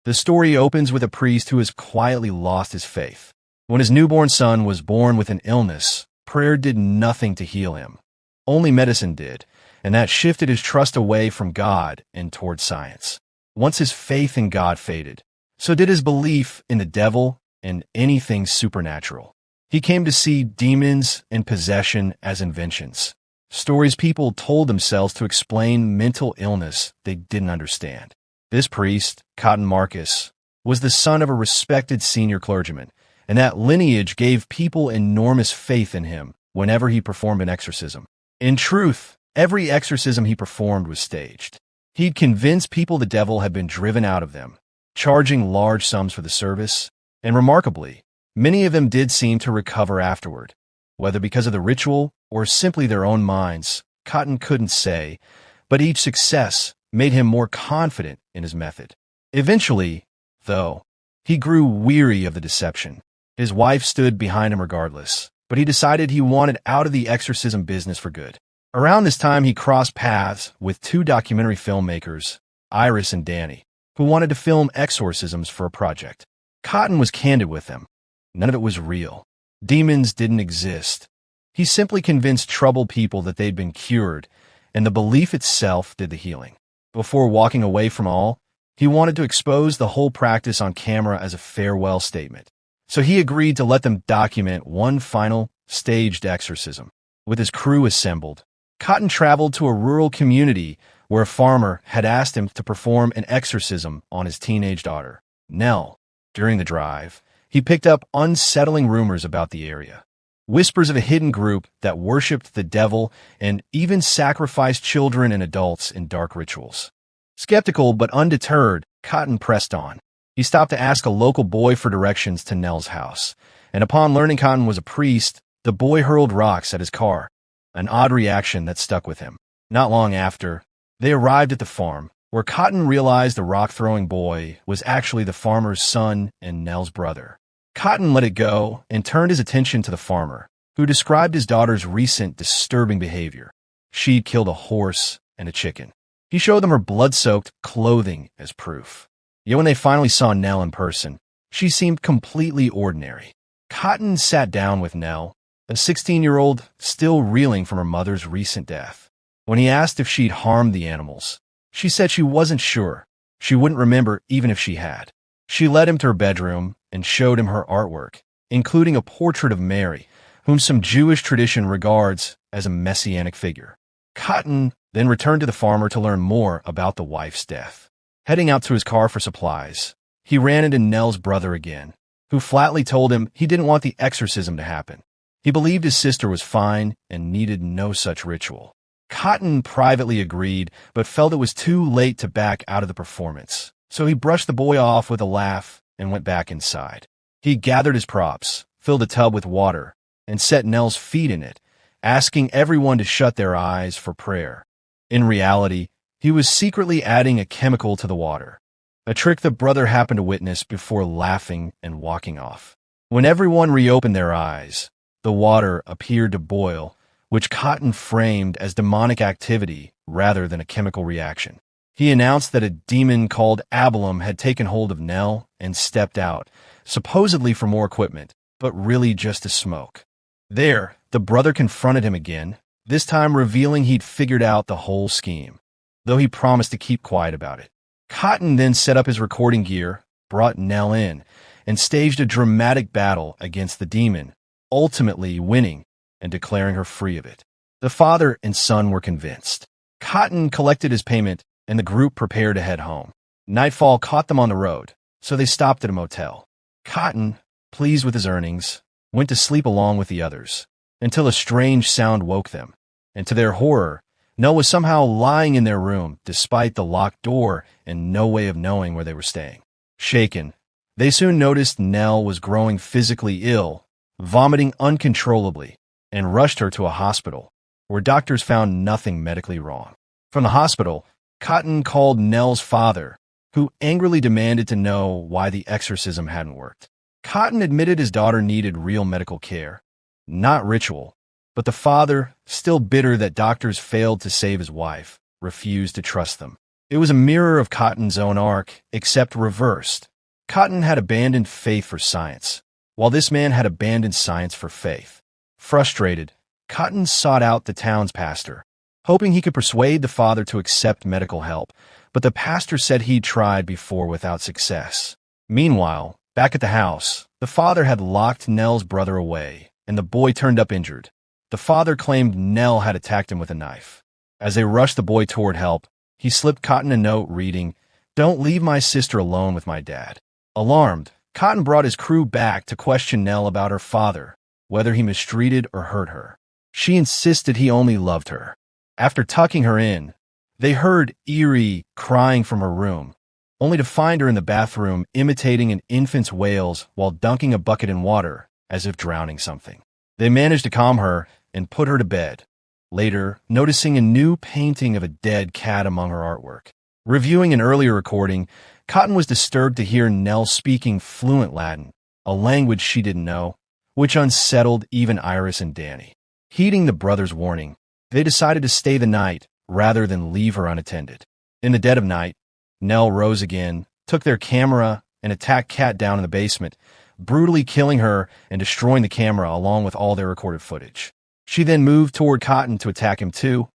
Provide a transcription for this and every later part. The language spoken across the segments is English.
The story opens with a priest who has quietly lost his faith. When his newborn son was born with an illness, prayer did nothing to heal him. Only medicine did, and that shifted his trust away from God and toward science. Once his faith in God faded, so did his belief in the devil and anything supernatural. He came to see demons and possession as inventions, stories people told themselves to explain mental illness they didn't understand. This priest, Cotton Marcus, was the son of a respected senior clergyman, and that lineage gave people enormous faith in him whenever he performed an exorcism. In truth, every exorcism he performed was staged. He'd convince people the devil had been driven out of them, charging large sums for the service, and remarkably, many of them did seem to recover afterward. Whether because of the ritual or simply their own minds, Cotton couldn't say, but each success made him more confident in his method. Eventually, though, he grew weary of the deception. His wife stood behind him regardless, but he decided he wanted out of the exorcism business for good. Around this time, he crossed paths with two documentary filmmakers, Iris and Danny, who wanted to film exorcisms for a project. Cotton was candid with them. None of it was real. Demons didn't exist. He simply convinced troubled people that they'd been cured, and the belief itself did the healing. Before walking away from all, he wanted to expose the whole practice on camera as a farewell statement. So he agreed to let them document one final, staged exorcism. With his crew assembled, Cotton traveled to a rural community where a farmer had asked him to perform an exorcism on his teenage daughter, Nell. During the drive, he picked up unsettling rumors about the area. Whispers of a hidden group that worshipped the devil and even sacrificed children and adults in dark rituals. Skeptical but undeterred, Cotton pressed on. He stopped to ask a local boy for directions to Nell's house, and upon learning Cotton was a priest, the boy hurled rocks at his car, an odd reaction that stuck with him. Not long after, they arrived at the farm, where Cotton realized the rock-throwing boy was actually the farmer's son and Nell's brother. Cotton let it go and turned his attention to the farmer, who described his daughter's recent disturbing behavior. She'd killed a horse and a chicken. He showed them her blood-soaked clothing as proof. Yet when they finally saw Nell in person, she seemed completely ordinary. Cotton sat down with Nell, a 16-year-old still reeling from her mother's recent death. When he asked if she'd harmed the animals, she said she wasn't sure. She wouldn't remember even if she had. She led him to her bedroom and showed him her artwork, including a portrait of Mary, whom some Jewish tradition regards as a messianic figure. Cotton then returned to the farmer to learn more about the wife's death. Heading out to his car for supplies, he ran into Nell's brother again, who flatly told him he didn't want the exorcism to happen. He believed his sister was fine and needed no such ritual. Cotton privately agreed, but felt it was too late to back out of the performance. So he brushed the boy off with a laugh and went back inside. He gathered his props, filled a tub with water, and set Nell's feet in it, asking everyone to shut their eyes for prayer. In reality, he was secretly adding a chemical to the water, a trick the brother happened to witness before laughing and walking off. When everyone reopened their eyes, the water appeared to boil, which Cotton framed as demonic activity rather than a chemical reaction. He announced that a demon called Abalum had taken hold of Nell and stepped out, supposedly for more equipment, but really just to smoke. There, the brother confronted him again, this time revealing he'd figured out the whole scheme, though he promised to keep quiet about it. Cotton then set up his recording gear, brought Nell in, and staged a dramatic battle against the demon, ultimately winning and declaring her free of it. The father and son were convinced. Cotton collected his payment, and the group prepared to head home. Nightfall caught them on the road, so they stopped at a motel. Cotton, pleased with his earnings, went to sleep along with the others, until a strange sound woke them, and to their horror, Nell was somehow lying in their room despite the locked door and no way of knowing where they were staying. Shaken, they soon noticed Nell was growing physically ill, vomiting uncontrollably, and rushed her to a hospital, where doctors found nothing medically wrong. From the hospital, Cotton called Nell's father, who angrily demanded to know why the exorcism hadn't worked. Cotton admitted his daughter needed real medical care, not ritual, but the father, still bitter that doctors failed to save his wife, refused to trust them. It was a mirror of Cotton's own arc, except reversed. Cotton had abandoned faith for science, while this man had abandoned science for faith. Frustrated, Cotton sought out the town's pastor, hoping he could persuade the father to accept medical help, but the pastor said he'd tried before without success. Meanwhile, back at the house, the father had locked Nell's brother away, and the boy turned up injured. The father claimed Nell had attacked him with a knife. As they rushed the boy toward help, he slipped Cotton a note reading, "Don't leave my sister alone with my dad." Alarmed, Cotton brought his crew back to question Nell about her father, whether he mistreated or hurt her. She insisted he only loved her. After tucking her in, they heard eerie crying from her room, only to find her in the bathroom imitating an infant's wails while dunking a bucket in water as if drowning something. They managed to calm her and put her to bed, later noticing a new painting of a dead cat among her artwork. Reviewing an earlier recording, Cotton was disturbed to hear Nell speaking fluent Latin, a language she didn't know, which unsettled even Iris and Danny. Heeding the brothers' warning, they decided to stay the night rather than leave her unattended. In the dead of night, Nell rose again, took their camera, and attacked Kat down in the basement, brutally killing her and destroying the camera along with all their recorded footage. She then moved toward Cotton to attack him too,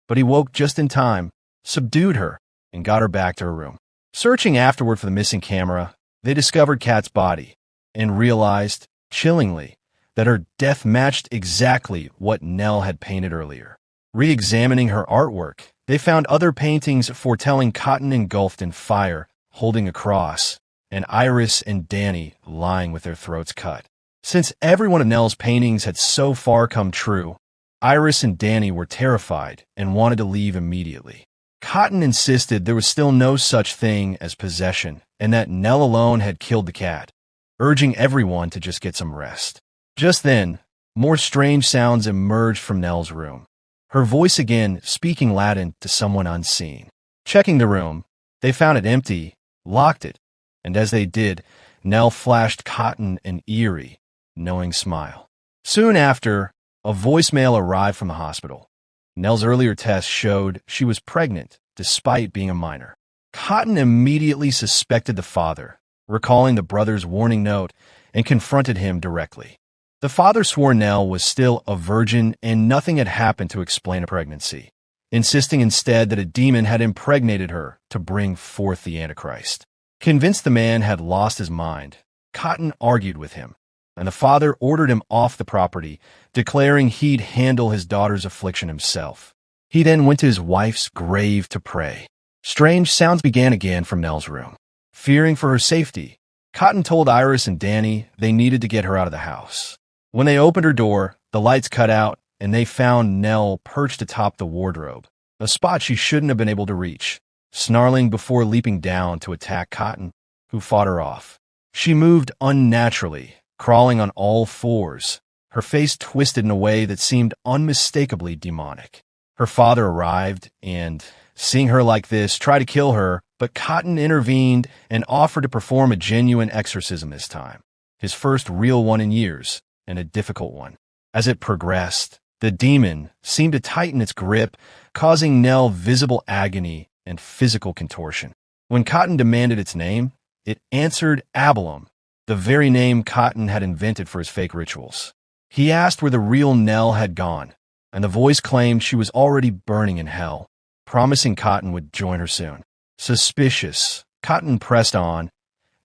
but he woke just in time, subdued her, and got her back to her room. Searching afterward for the missing camera, they discovered Kat's body and realized, chillingly, that her death matched exactly what Nell had painted earlier. Re-examining her artwork, they found other paintings foretelling Cotton engulfed in fire, holding a cross, and Iris and Danny lying with their throats cut. Since every one of Nell's paintings had so far come true, Iris and Danny were terrified and wanted to leave immediately. Cotton insisted there was still no such thing as possession and that Nell alone had killed the cat, urging everyone to just get some rest. Just then, more strange sounds emerged from Nell's room, her voice again speaking Latin to someone unseen. Checking the room, they found it empty, locked it, and as they did, Nell flashed Cotton an eerie, knowing smile. Soon after, a voicemail arrived from the hospital. Nell's earlier tests showed she was pregnant, despite being a minor. Cotton immediately suspected the father, recalling the brother's warning note, and confronted him directly. The father swore Nell was still a virgin and nothing had happened to explain a pregnancy, insisting instead that a demon had impregnated her to bring forth the Antichrist. Convinced the man had lost his mind, Cotton argued with him, and the father ordered him off the property, declaring he'd handle his daughter's affliction himself. He then went to his wife's grave to pray. Strange sounds began again from Nell's room. Fearing for her safety, Cotton told Iris and Danny they needed to get her out of the house. When they opened her door, the lights cut out, and they found Nell perched atop the wardrobe, a spot she shouldn't have been able to reach, snarling before leaping down to attack Cotton, who fought her off. She moved unnaturally, crawling on all fours, her face twisted in a way that seemed unmistakably demonic. Her father arrived and, seeing her like this, tried to kill her, but Cotton intervened and offered to perform a genuine exorcism this time, his first real one in years, and a difficult one. As it progressed, the demon seemed to tighten its grip, causing Nell visible agony and physical contortion. When Cotton demanded its name, it answered Abalum, the very name Cotton had invented for his fake rituals. He asked where the real Nell had gone, and the voice claimed she was already burning in hell, promising Cotton would join her soon. Suspicious, Cotton pressed on,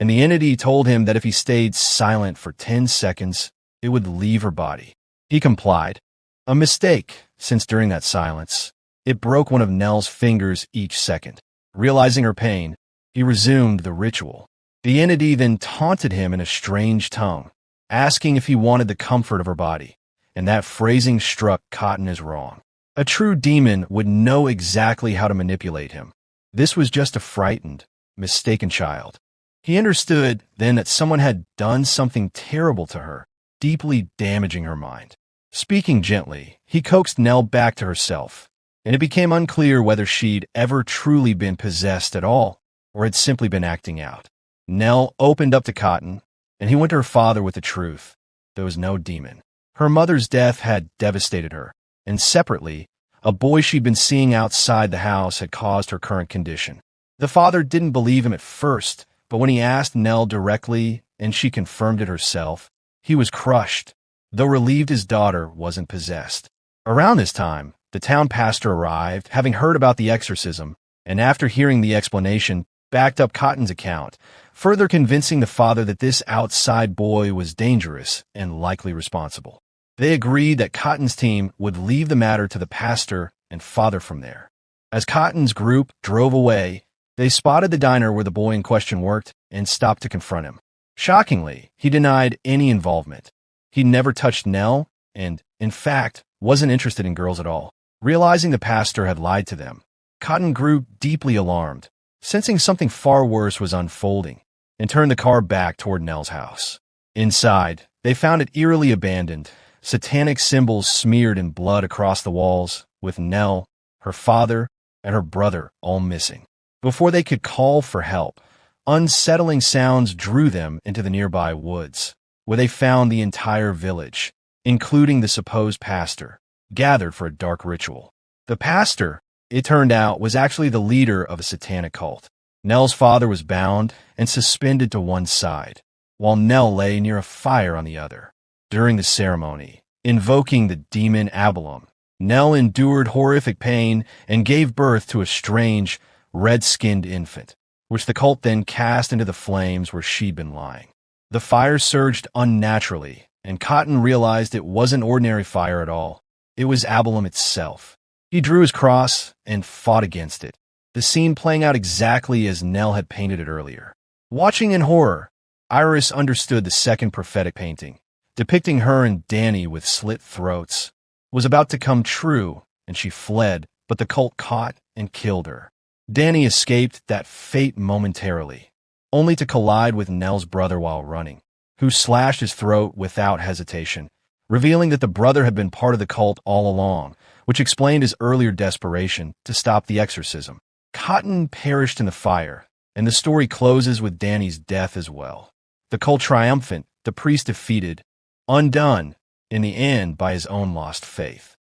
and the entity told him that if he stayed silent for 10 seconds, it would leave her body. He complied, a mistake, since during that silence, it broke one of Nell's fingers each second. Realizing her pain, he resumed the ritual. The entity then taunted him in a strange tongue, asking if he wanted the comfort of her body, and that phrasing struck Cotton as wrong. A true demon would know exactly how to manipulate him. This was just a frightened, mistaken child. He understood then that someone had done something terrible to her, deeply damaging her mind. Speaking gently, he coaxed Nell back to herself, and it became unclear whether she'd ever truly been possessed at all, or had simply been acting out. Nell opened up to Cotton, and he went to her father with the truth. There was no demon. Her mother's death had devastated her, and separately, A boy she'd been seeing outside the house had caused her current condition. The father didn't believe him at first, but when he asked Nell directly, and she confirmed it herself, he was crushed, though relieved his daughter wasn't possessed. Around this time, the town pastor arrived, having heard about the exorcism, and after hearing the explanation, backed up Cotton's account, further convincing the father that this outside boy was dangerous and likely responsible. They agreed that Cotton's team would leave the matter to the pastor and father from there. As Cotton's group drove away, they spotted the diner where the boy in question worked and stopped to confront him. Shockingly, he denied any involvement. He never touched Nell and, in fact, wasn't interested in girls at all. Realizing the pastor had lied to them, Cotton grew deeply alarmed, sensing something far worse was unfolding, and turned the car back toward Nell's house. Inside, they found it eerily abandoned, satanic symbols smeared in blood across the walls, with Nell, her father, and her brother all missing. Before they could call for help, unsettling sounds drew them into the nearby woods, where they found the entire village, including the supposed pastor, gathered for a dark ritual. The pastor, it turned out, was actually the leader of a satanic cult. Nell's father was bound and suspended to one side, while Nell lay near a fire on the other. During the ceremony, invoking the demon Abalum, Nell endured horrific pain and gave birth to a strange, red-skinned infant, which the cult then cast into the flames where she'd been lying. The fire surged unnaturally, and Cotton realized it wasn't ordinary fire at all. It was Abalum itself. He drew his cross and fought against it, the scene playing out exactly as Nell had painted it earlier. Watching in horror, Iris understood the second prophetic painting, depicting her and Danny with slit throats, was about to come true, and she fled, but the cult caught and killed her. Danny escaped that fate momentarily, only to collide with Nell's brother while running, who slashed his throat without hesitation, revealing that the brother had been part of the cult all along, which explained his earlier desperation to stop the exorcism. Cotton perished in the fire, and the story closes with Danny's death as well. The cult triumphant, the priest defeated, undone, in the end by his own lost faith.